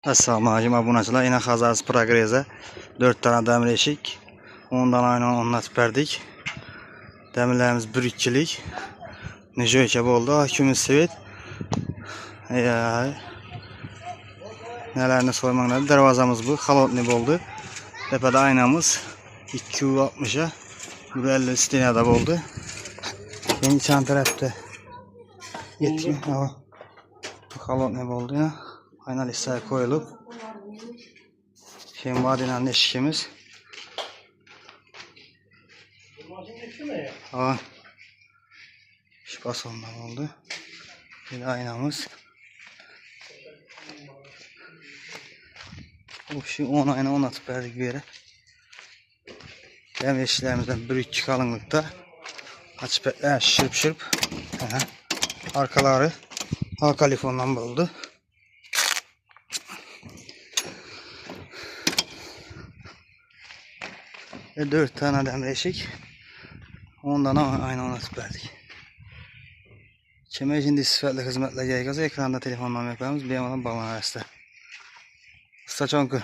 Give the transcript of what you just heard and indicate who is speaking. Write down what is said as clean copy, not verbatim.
Speaker 1: Assalamu alaikum abunəçilər. Yine Xazarız Progrez'e 4 tane demir eşik. Ondan aynen onunla verdik. Demirlerimiz bürükçilik. Necə ökəb oldu. Akümüz sivit. Nələrini soymaq nədir? Darvazamız bu. Xalotnik oldu. Tepede aynamız 260'a 150 istinada oldu. Yeni çan tarafta yetkin. Bu xalotnik oldu ya. Ayna listeye koyulup. Şimdi vadinen eşikimiz. Şu basondan oldu. Bir de aynamız. Şu 10 ayna 10 atıp verdik bir yere. Demir eşiklerimizden büyük kalınlıkta. Açıp etler şırp. Arkaları halkalifondan buldu. Ve 4 tane demir eşik. Ondan aynı ona verdik. Kemer şimdi sıfatlı hizmetle gerekirse ekranda telefon numaramız bir yandan bağlanır. Saçonku.